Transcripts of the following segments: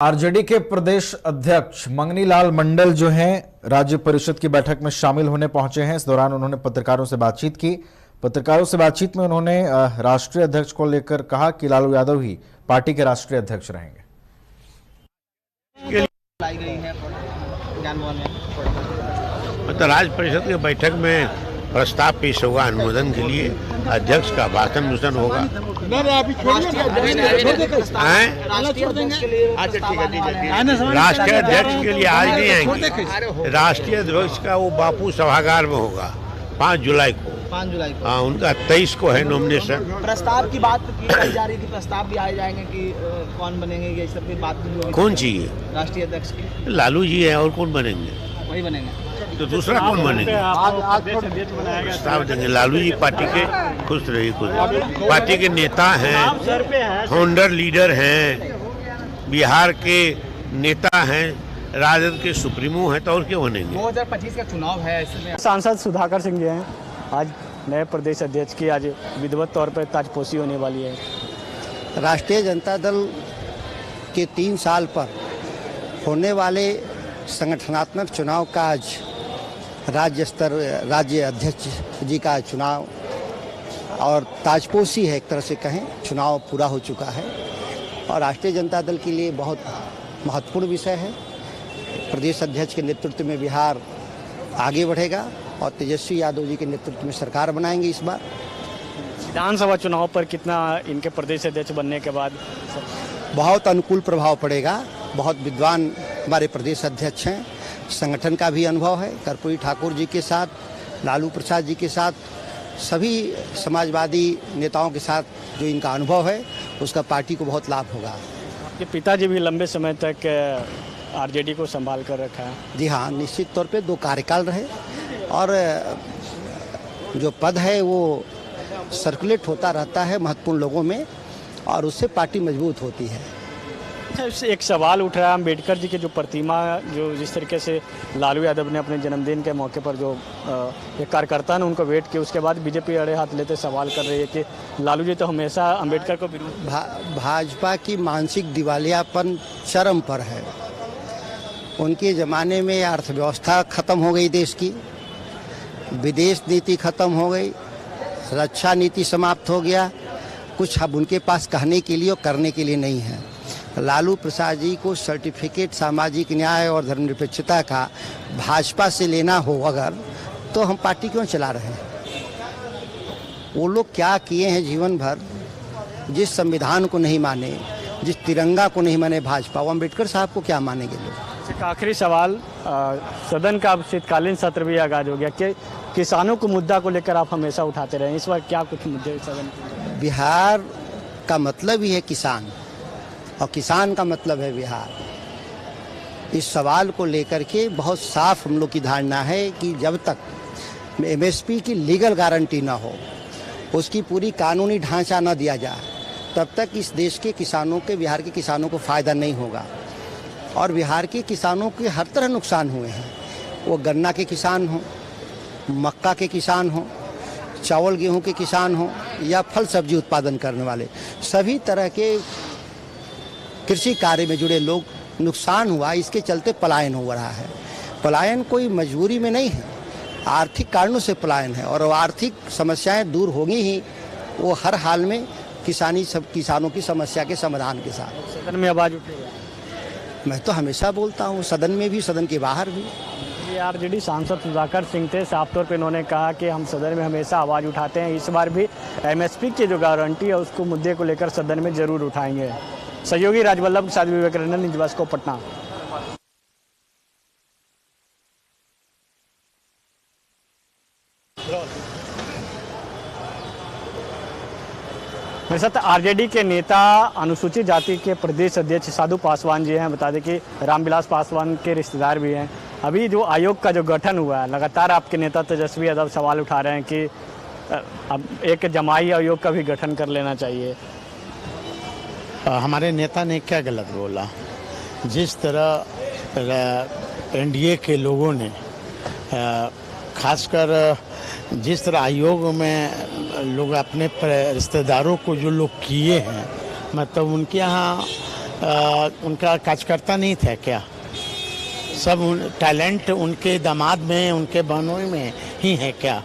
RJD के प्रदेश अध्यक्ष मंगनी लाल मंडल जो हैं राज्य परिषद की बैठक में शामिल होने पहुंचे हैं। इस दौरान उन्होंने पत्रकारों से बातचीत की। पत्रकारों से बातचीत में उन्होंने राष्ट्रीय अध्यक्ष को लेकर कहा कि लालू यादव ही पार्टी के राष्ट्रीय अध्यक्ष रहेंगे। राज्य परिषद की बैठक में प्रस्ताव पेश होगा अनुमोदन के लिए। अध्यक्ष का भाषण भूषण होगा। राष्ट्रीय अध्यक्ष के लिए आज नहीं आएंगे। राष्ट्रीय अध्यक्ष का वो बापू सभागार में होगा 5 जुलाई को। हाँ, उनका 23 को है नॉमिनेशन। प्रस्ताव की बात की जा रही थी, प्रस्ताव भी आए जाएंगे कि कौन बनेंगे, ये सब की बात कौन चाहिए? राष्ट्रीय अध्यक्ष की लालू जी है और कौन बनेंगे? वही बनेंगे तो दूसरा कौन बनेंगे? प्रस्ताव देंगे। लालू जी पार्टी के खुश रहिए, खुश पार्टी के नेता हैं, फाउंडर लीडर हैं, बिहार के नेता हैं, राजद के सुप्रीमो हैं, तो और क्यों बनेंगे? 2025 का चुनाव है, इसमें सांसद सुधाकर सिंह जी हैं। आज नए प्रदेश अध्यक्ष की आज विधिवत तौर पर ताजपोशी होने वाली है। राष्ट्रीय जनता दल के 3 साल पर होने वाले संगठनात्मक चुनाव का आज राज्य अध्यक्ष जी का चुनाव और ताजपोशी है, एक तरह से कहें। चुनाव पूरा हो चुका है और राष्ट्रीय जनता दल के लिए बहुत महत्वपूर्ण विषय है। प्रदेश अध्यक्ष के नेतृत्व में बिहार आगे बढ़ेगा और तेजस्वी यादव जी के नेतृत्व में सरकार बनाएंगे इस बार। विधानसभा चुनाव पर कितना इनके प्रदेश अध्यक्ष बनने के बाद बहुत अनुकूल प्रभाव पड़ेगा। बहुत विद्वान हमारे प्रदेश अध्यक्ष हैं, संगठन का भी अनुभव है। कर्पूरी ठाकुर जी के साथ, लालू प्रसाद जी के साथ, सभी समाजवादी नेताओं के साथ जो इनका अनुभव है उसका पार्टी को बहुत लाभ होगा। आपके पिताजी भी लंबे समय तक आरजेडी को संभाल कर रखा है। जी हाँ, निश्चित तौर पे 2 कार्यकाल रहे और जो पद है वो सर्कुलेट होता रहता है महत्वपूर्ण लोगों में और उससे पार्टी मजबूत होती है। एक सवाल उठ रहा है, अम्बेडकर जी की जो प्रतिमा, जो जिस तरीके से लालू यादव ने अपने जन्मदिन के मौके पर जो एक कार्यकर्ता ने उनको वेट किया, उसके बाद बीजेपी अड़े हाथ लेते सवाल कर रही है कि लालू जी तो हमेशा अम्बेडकर को विरोध। भाजपा की मानसिक दिवालियापन चरम पर है। उनके ज़माने में अर्थव्यवस्था खत्म हो गई, देश की विदेश नीति खत्म हो गई, रक्षा नीति समाप्त हो गया। कुछ अब उनके पास कहने के लिए और करने के लिए नहीं है। लालू प्रसाद जी को सर्टिफिकेट सामाजिक न्याय और धर्मनिरपेक्षता का भाजपा से लेना हो अगर, तो हम पार्टी क्यों चला रहे हैं? वो लोग क्या किए हैं जीवन भर? जिस संविधान को नहीं माने, जिस तिरंगा को नहीं माने भाजपा, वो अम्बेडकर साहब को क्या मानेंगे लोग? एक आखिरी सवाल, सदन का शीतकालीन सत्र भी आगाज हो गया कि किसानों को मुद्दा को लेकर आप हमेशा उठाते रहे, इस बार क्या कुछ मुद्दे सदन? बिहार का मतलब ही है किसान और किसान का मतलब है बिहार। इस सवाल को लेकर के बहुत साफ हम लोग की धारणा है कि जब तक एमएसपी की लीगल गारंटी ना हो, उसकी पूरी कानूनी ढांचा ना दिया जाए, तब तक इस देश के किसानों के, बिहार के किसानों को फ़ायदा नहीं होगा। और बिहार के किसानों के हर तरह नुकसान हुए हैं, वो गन्ना के किसान हों, मक्का के किसान हों, चावल गेहूं के किसान हों या फल सब्जी उत्पादन करने वाले, सभी तरह के कृषि कार्य में जुड़े लोग नुकसान हुआ। इसके चलते पलायन हो रहा है। पलायन कोई मजबूरी में नहीं है, आर्थिक कारणों से पलायन है और आर्थिक समस्याएं दूर होंगी ही वो हर हाल में किसानों की समस्या के समाधान के साथ। सदन में आवाज उठेगा? मैं तो हमेशा बोलता हूँ, सदन में भी, सदन के बाहर भी। ये आरजेडी सांसद सुधाकर सिंह थे, साफ तौर पे इन्होंने कहा कि हम सदन में हमेशा आवाज़ उठाते हैं, इस बार भी एमएसपी की जो गारंटी है उसको मुद्दे को लेकर सदन में जरूर उठाएंगे। सहयोगी राजवल्लभ के साथ विवेक रंजन, न्यूज़ डेस्क, पटना। मेरे साथ आरजेडी के नेता, अनुसूचित जाति के प्रदेश अध्यक्ष साधु पासवान जी हैं। बता दें कि रामविलास पासवान के रिश्तेदार भी हैं। अभी जो आयोग का जो गठन हुआ है, लगातार आपके नेता तेजस्वी यादव सवाल उठा रहे हैं कि अब एक जमाई आयोग का भी गठन कर लेना चाहिए। हमारे नेता ने क्या गलत बोला? जिस तरह एनडीए के लोगों ने खासकर जिस तरह आयोग में लोग अपने रिश्तेदारों को जो लोग किए हैं, मतलब उनके यहाँ उनका कार्यकर्ता नहीं था क्या? सब टैलेंट उनके दामाद में, उनके बहनों में ही है क्या?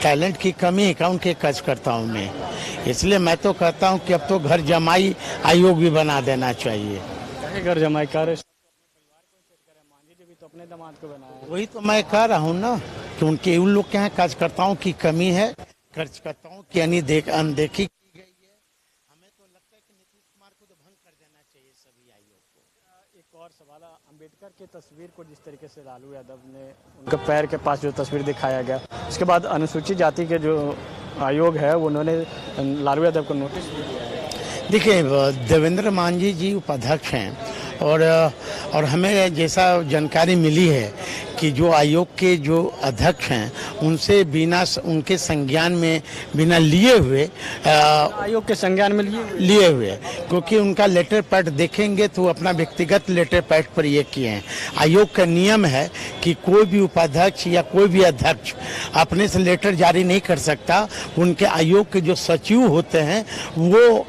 टैलेंट की कमी है क्या उनके कार्यकर्ताओं में? इसलिए मैं तो कहता हूं कि अब तो घर जमाई आयोग भी बना देना चाहिए। घर जमाई कर तो अपने दामाद को बनाया। वही तो मैं कह रहा हूं ना कि उनके उन लोग के यहाँ कार्यकर्ताओं की कमी है, कार्यकर्ताओं की अनदेखी की गई है। हमें तो लगता है कि नीतीश कुमार को तो भंग कर देना चाहिए सभी आयोग को। एक और सवाल, अंबेडकर की तस्वीर को जिस तरीके से लालू यादव ने उनके पैर के पास जो तस्वीर दिखाया गया, उसके बाद अनुसूचित जाति के जो आयोग है उन्होंने लालू यादव को नोटिस भी दिया है। देखिए, देवेंद्र मांझी जी उपाध्यक्ष हैं और हमें जैसा जानकारी मिली है कि जो आयोग के जो अध्यक्ष हैं उनसे बिना उनके संज्ञान में बिना लिए हुए आयोग के संज्ञान में लिए हुए, क्योंकि उनका लेटर पैड देखेंगे तो अपना व्यक्तिगत लेटर पैड पर ये किए हैं। आयोग का नियम है कि कोई भी उपाध्यक्ष या कोई भी अध्यक्ष अपने से लेटर जारी नहीं कर सकता। उनके आयोग के जो सचिव होते हैं वो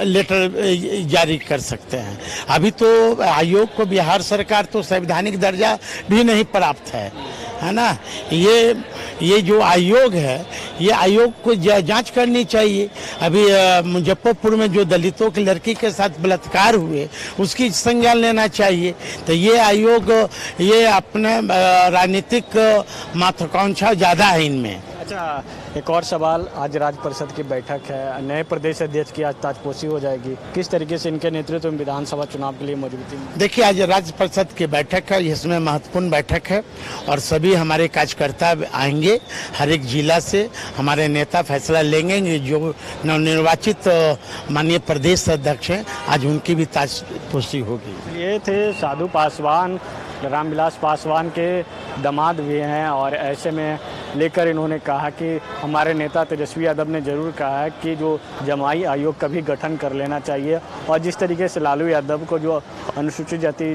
लेटर जारी कर सकते हैं। अभी तो आयोग को बिहार सरकार तो संवैधानिक दर्जा भी नहीं प्राप्त है ना। ये जो आयोग है, ये आयोग को जांच करनी चाहिए। अभी मुजफ्फरपुर में जो दलितों की लड़की के साथ बलात्कार हुए उसकी संज्ञान लेना चाहिए। तो ये आयोग ये अपने राजनीतिक महत्वाकांक्षा ज़्यादा है इनमें। अच्छा, एक और सवाल, आज राज्य परिषद की बैठक है, नए प्रदेश अध्यक्ष की आज ताजपोशी हो जाएगी, किस तरीके से इनके नेतृत्व में विधानसभा चुनाव के लिए मजबूती? देखिए, आज राज्य परिषद की बैठक है, इसमें महत्वपूर्ण बैठक है और सभी हमारे कार्यकर्ता आएंगे। हर एक जिला से हमारे नेता फैसला लेंगे। जो नवनिर्वाचित माननीय प्रदेश अध्यक्ष हैं, आज उनकी भी ताजपोशी होगी। ये थे साधु पासवान, रामविलास पासवान के दामाद भी हैं और ऐसे में लेकर इन्होंने कहा कि हमारे नेता तेजस्वी यादव ने जरूर कहा है कि जो जमाई आयोग का भी गठन कर लेना चाहिए। और जिस तरीके से लालू यादव को जो अनुसूचित जाति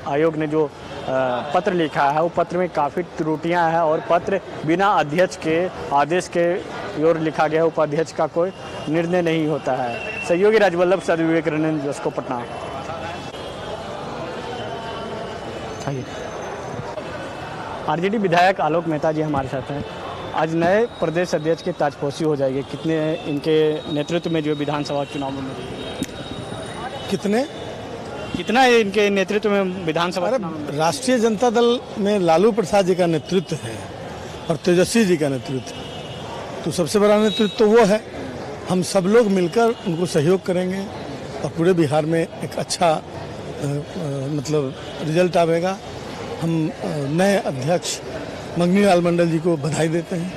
आयोग ने जो पत्र लिखा है, वो पत्र में काफ़ी त्रुटियां हैं और पत्र बिना अध्यक्ष के आदेश के ओर लिखा गया, उपाध्यक्ष का कोई निर्णय नहीं होता है। सहयोगी राजवल्लभ सद विवेकानंद जस्को पटना। आरजेडी विधायक आलोक मेहता जी हमारे साथ हैं। आज नए प्रदेश अध्यक्ष की ताजपोशी हो जाएगी, कितने इनके नेतृत्व में जो विधानसभा चुनाव में कितना इनके नेतृत्व में विधानसभा? राष्ट्रीय जनता दल में लालू प्रसाद जी का नेतृत्व है और तेजस्वी जी का नेतृत्व, तो सबसे बड़ा नेतृत्व तो वो है। हम सब लोग मिलकर उनको सहयोग करेंगे और पूरे बिहार में एक अच्छा मतलब रिजल्ट आवेगा। हम नए अध्यक्ष मंगनी लाल मंडल जी को बधाई देते हैं।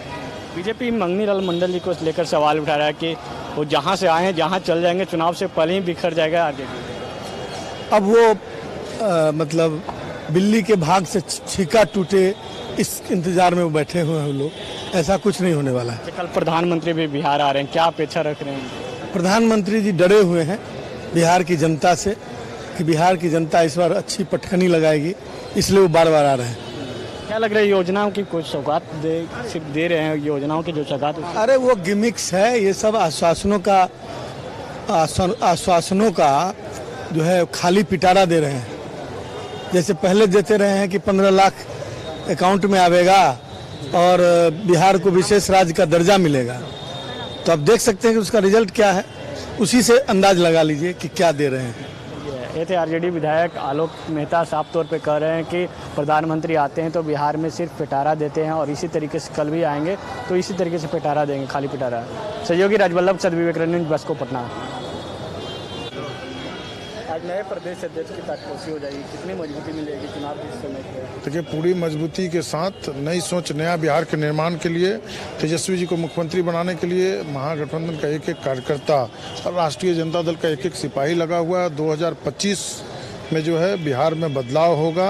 बीजेपी मंगनी लाल मंडल जी को लेकर सवाल उठा रहा है कि वो जहां से आए हैं जहां चल जाएंगे, चुनाव से पहले ही बिखर जाएगा आरजेडी। अब वो मतलब बिल्ली के भाग से छीका टूटे इस इंतजार में वो बैठे हुए हैं लोग। ऐसा कुछ नहीं होने वाला है। कल प्रधानमंत्री भी बिहार आ रहे हैं, क्या अपेक्षा रख रहे हैं? प्रधानमंत्री जी डरे हुए हैं बिहार की जनता से कि बिहार की जनता इस बार अच्छी पटखनी लगाएगी, इसलिए वो बार बार आ रहे हैं। क्या लग रहा है, योजनाओं की कुछ सौगात सिर्फ दे रहे हैं? योजनाओं की जो सौगात, अरे वो गिमिक्स है, ये सब आश्वासनों का जो है खाली पिटारा दे रहे हैं। जैसे पहले देते रहे हैं कि 15 लाख अकाउंट में आवेगा और बिहार को विशेष राज्य का दर्जा मिलेगा, तो आप देख सकते हैं कि उसका रिजल्ट क्या है, उसी से अंदाज लगा लीजिए कि क्या दे रहे हैं। ये थे आरजेडी विधायक आलोक मेहता, साफ तौर पे कह रहे हैं कि प्रधानमंत्री आते हैं तो बिहार में सिर्फ पिटारा देते हैं और इसी तरीके से कल भी आएंगे तो इसी तरीके से पिटारा देंगे, खाली पिटारा। सहयोगी राजवल्लभ सद विवेकानंद बस को पटना। आज नए प्रदेश अध्यक्ष की ताजपोशी हो जाएगी, कितनी मजबूती मिलेगी चुनाव के समय पे? देखिए, पूरी मजबूती के साथ नई सोच, नया बिहार के निर्माण के लिए, तेजस्वी जी को मुख्यमंत्री बनाने के लिए महागठबंधन का एक एक कार्यकर्ता और राष्ट्रीय जनता दल का एक एक सिपाही लगा हुआ है। 2025 में जो है बिहार में बदलाव होगा।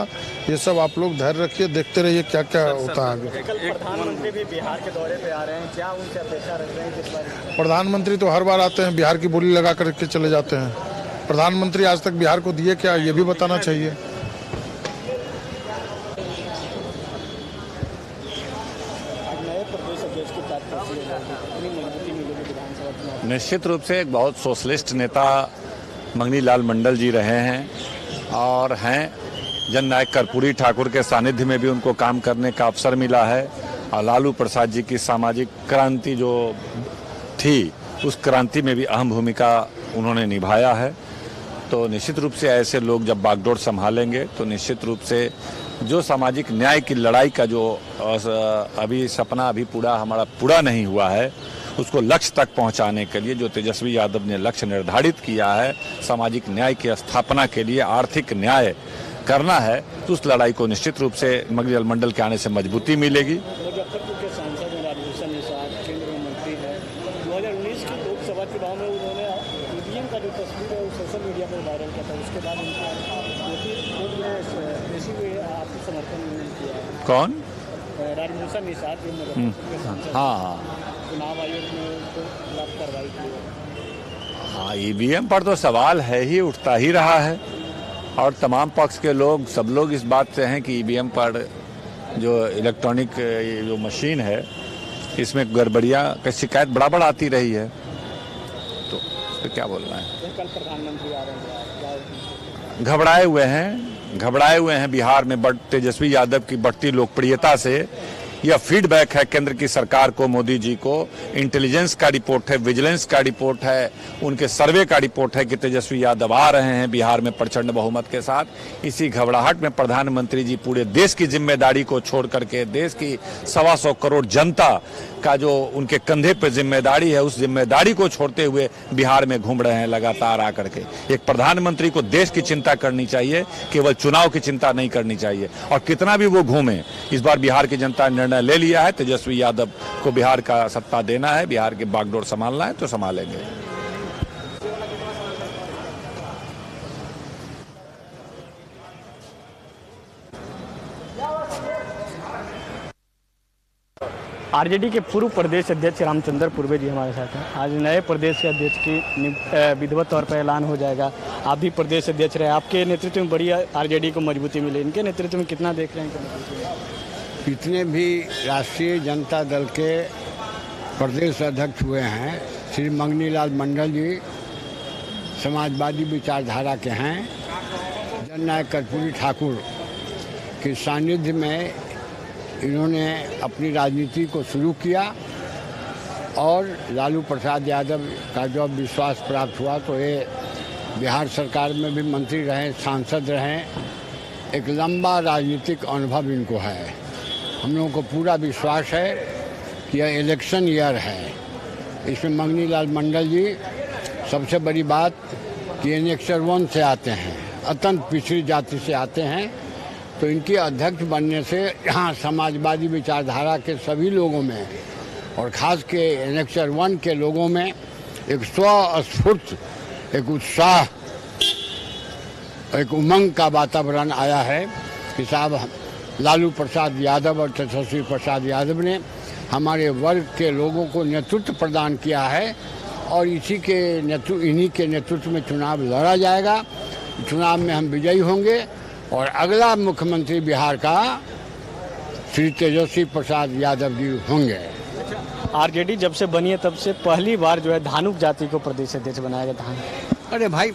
ये सब आप लोग धैर्य रखिए, देखते रहिए क्या क्या होता है आगे। प्रधानमंत्री भी बिहार के दौरे पे आ रहे हैं, क्या उनसे अपेक्षा रख रहे हैं इस बार? प्रधानमंत्री तो हर बार आते हैं, बिहार की बोली लगा करके चले जाते हैं। प्रधानमंत्री आज तक बिहार को दिए क्या, ये भी बताना चाहिए। निश्चित रूप से एक बहुत सोशलिस्ट नेता मंगनी लाल मंडल जी रहे हैं और हैं। जननायक कर्पूरी ठाकुर के सानिध्य में भी उनको काम करने का अवसर मिला है और लालू प्रसाद जी की सामाजिक क्रांति जो थी उस क्रांति में भी अहम भूमिका उन्होंने निभाया है। तो निश्चित रूप से ऐसे लोग जब बागडोर संभालेंगे तो निश्चित रूप से जो सामाजिक न्याय की लड़ाई का जो अभी सपना हमारा पूरा नहीं हुआ है उसको लक्ष्य तक पहुंचाने के लिए जो तेजस्वी यादव ने लक्ष्य निर्धारित किया है, सामाजिक न्याय की स्थापना के लिए आर्थिक न्याय करना है, तो उस लड़ाई को निश्चित रूप से मंगनी लाल मंडल के आने से मजबूती मिलेगी। मुजफ्फरपुर के सांसद हैं राजभूषण निषाद, केंद्र में मंत्री हैं। 2019 के लोकसभा चुनाव में उन्होंने ईवीएम का जो तस्वीर है वो सोशल मीडिया पर वायरल किया था। उसके बाद आपको समर्थन नहीं किया। कौन? राजभूषण निषाद जो मुजफ्फरपुर के सांसद, हाँ, चुनाव आयोग ने उनको खिलाफ कार्रवाई की। हाँ, ईवीएम पर तो सवाल है ही, उठता ही रहा है और तमाम पक्ष के लोग सब लोग इस बात से हैं कि ईवीएम पर जो इलेक्ट्रॉनिक जो मशीन है इसमें गड़बड़ियाँ की शिकायत बराबर आती रही है। तो क्या बोलना है? कल प्रधानमंत्री आ रहे हैं, घबराए हुए हैं बिहार में तेजस्वी यादव की बढ़ती लोकप्रियता से। यह फीडबैक है केंद्र की सरकार को, मोदी जी को। इंटेलिजेंस का रिपोर्ट है, विजिलेंस का रिपोर्ट है, उनके सर्वे का रिपोर्ट है कि तेजस्वी यादव आ रहे हैं बिहार में प्रचंड बहुमत के साथ। इसी घबराहट में प्रधानमंत्री जी पूरे देश की जिम्मेदारी को छोड़ करके देश की 125 करोड़ जनता का जो उनके कंधे पे जिम्मेदारी है उस जिम्मेदारी को छोड़ते हुए बिहार में घूम रहे हैं लगातार आकर के। एक प्रधानमंत्री को देश की चिंता करनी चाहिए, केवल चुनाव की चिंता नहीं करनी चाहिए। और कितना भी वो घूमे, इस बार बिहार की जनता ने निर्णय ले लिया है तेजस्वी यादव को बिहार का सत्ता देना है, बिहार के बागडोर संभालना है तो संभालेंगे। आरजेडी के पूर्व प्रदेश अध्यक्ष रामचंद्र पूर्वे जी हमारे साथ हैं। आज नए प्रदेश के अध्यक्ष की विधिवत तौर पर ऐलान हो जाएगा। आप भी प्रदेश अध्यक्ष रहे, आपके नेतृत्व में बड़ी आरजेडी को मजबूती मिली, इनके नेतृत्व में कितना देख रहे हैं? जितने भी राष्ट्रीय जनता दल के प्रदेश अध्यक्ष हुए हैं, श्री मंगनी लाल मंडल जी समाजवादी विचारधारा के हैं। जननायक कर्पूरी ठाकुर के सानिध्य में इन्होंने अपनी राजनीति को शुरू किया और लालू प्रसाद यादव का जब विश्वास प्राप्त हुआ तो ये बिहार सरकार में भी मंत्री रहे, सांसद रहे। एक लंबा राजनीतिक अनुभव इनको है। हम लोगों को पूरा विश्वास है कि यह इलेक्शन ईयर है, इसमें मंगनी लाल मंडल जी सबसे बड़ी बात कि एनेक्सर 1 से आते हैं, अत्यंत पिछड़ी जाति से आते हैं, तो इनके अध्यक्ष बनने से यहाँ समाजवादी विचारधारा के सभी लोगों में और ख़ास के एनेक्सर 1 के लोगों में एक स्वस्फूर्त, एक उत्साह, एक उमंग का वातावरण आया है कि साहब लालू प्रसाद यादव और तेजस्वी प्रसाद यादव ने हमारे वर्ग के लोगों को नेतृत्व प्रदान किया है और इन्हीं के नेतृत्व में चुनाव लड़ा जाएगा। चुनाव में हम विजयी होंगे और अगला मुख्यमंत्री बिहार का श्री तेजस्वी प्रसाद यादव जी होंगे। आरजेडी जब से बनी है तब से पहली बार जो है धानुक जाति को प्रदेश अध्यक्ष बनाया गया। अरे भाई,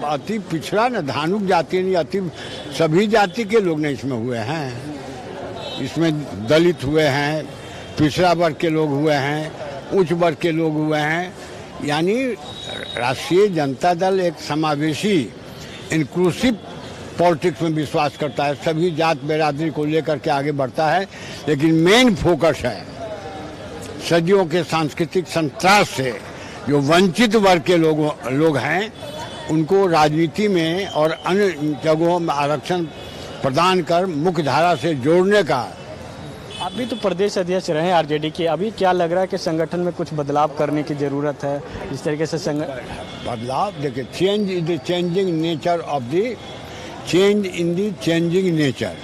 अति पिछड़ा न धानुक जाति नहीं, अति सभी जाति के लोग नहीं इसमें हुए हैं। इसमें दलित हुए हैं, पिछड़ा वर्ग के लोग हुए हैं, उच्च वर्ग के लोग हुए हैं। यानी राष्ट्रीय जनता दल एक समावेशी इंक्लूसिव पॉलिटिक्स में विश्वास करता है, सभी जात बिरादरी को लेकर के आगे बढ़ता है। लेकिन मेन फोकस है सदियों के सांस्कृतिक संत्रास से जो वंचित वर्ग के लोग हैं उनको राजनीति में और अन्य जगहों में आरक्षण प्रदान कर मुख्य धारा से जोड़ने का। आप भी तो प्रदेश अध्यक्ष रहे आरजेडी के, अभी क्या लग रहा है कि संगठन में कुछ बदलाव करने की जरूरत है? इस तरीके से बदलाव देखिए, change is the changing nature of the change in the changing nature,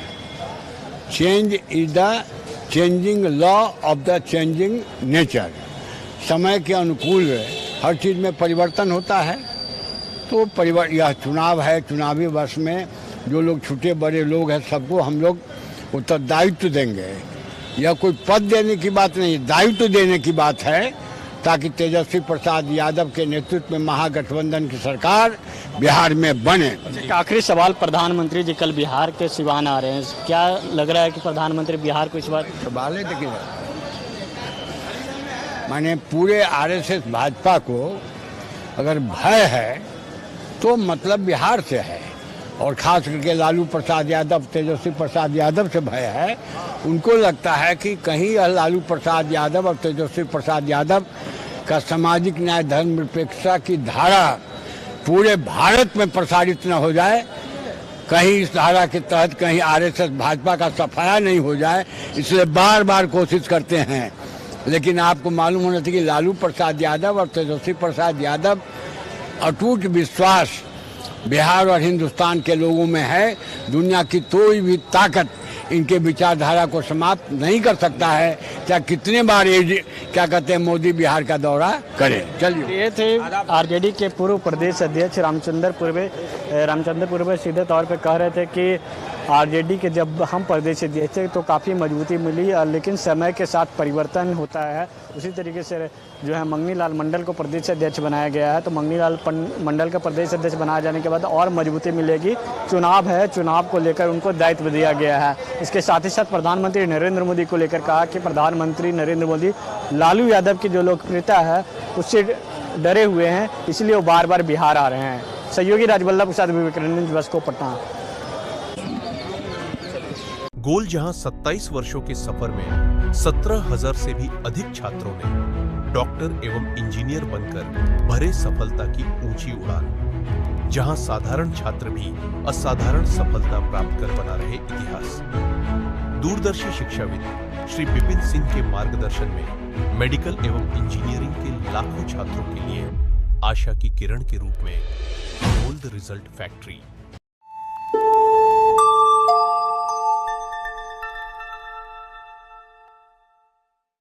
change is the changing law of the changing nature. समय के अनुकूल हर चीज़ में परिवर्तन होता है। तो यह चुनाव है, चुनावी वर्ष में जो लोग छोटे बड़े लोग हैं सबको हम लोग उत्तरदायित्व देंगे। यह कोई पद देने की बात नहीं, दायित्व देने की बात है। ताकि तेजस्वी प्रसाद यादव के नेतृत्व में महागठबंधन की सरकार बिहार में बने। एक आखिरी सवाल, प्रधानमंत्री जी कल बिहार के सिवान आ रहे हैं, क्या लग रहा है कि प्रधानमंत्री बिहार को इस बार सवाल है? देखिए, माने पूरे आरएसएस भाजपा को अगर भय है तो मतलब बिहार से है, और खास करके लालू प्रसाद यादव, तेजस्वी प्रसाद यादव से भय है। उनको लगता है कि कहीं यह लालू प्रसाद यादव और तेजस्वी प्रसाद यादव का सामाजिक न्याय धर्मनिरपेक्षता की धारा पूरे भारत में प्रसारित न हो जाए, कहीं इस धारा के तहत कहीं आरएसएस भाजपा का सफाया नहीं हो जाए, इसलिए बार बार कोशिश करते हैं। लेकिन आपको मालूम होना चाहिए कि लालू प्रसाद यादव और तेजस्वी प्रसाद यादव अटूट विश्वास बिहार और हिंदुस्तान के लोगों में है। दुनिया की कोई भी ताकत इनके विचारधारा को समाप्त नहीं कर सकता है, चाहे कितने बार ये क्या कहते हैं मोदी बिहार का दौरा करें। चलिए, ये थे आरजेडी के पूर्व प्रदेश अध्यक्ष रामचंद्र पूर्वे सीधे तौर पे कह रहे थे कि आरजेडी के जब हम प्रदेश अध्यक्ष थे तो काफ़ी मजबूती मिली, लेकिन समय के साथ परिवर्तन होता है। उसी तरीके से जो है मंगनी लाल मंडल को प्रदेश अध्यक्ष बनाया गया है, तो मंगनी लाल मंडल का प्रदेश अध्यक्ष बनाए जाने के बाद और मजबूती मिलेगी। चुनाव है, चुनाव को लेकर उनको दायित्व दिया गया है। इसके साथ ही साथ प्रधानमंत्री नरेंद्र मोदी को लेकर कहा कि प्रधानमंत्री नरेंद्र मोदी लालू यादव की जो लोकप्रियता है उससे डरे हुए हैं, इसलिए वो बार बार बिहार आ रहे हैं। सहयोगी राजवल्लभ प्रसाद विवेकानंद बस को पटना। गोल जहां 27 वर्षों के सफर में 17,000 से भी अधिक छात्रों ने डॉक्टर एवं इंजीनियर बनकर भरे सफलता की ऊंची उड़ान, जहां साधारण छात्र भी असाधारण सफलता प्राप्त कर बना रहे इतिहास। दूरदर्शी शिक्षाविद श्री विपिन सिंह के मार्गदर्शन में मेडिकल एवं इंजीनियरिंग के लाखों छात्रों के लिए आशा की किरण के रूप में गोल्ड रिजल्ट फैक्ट्री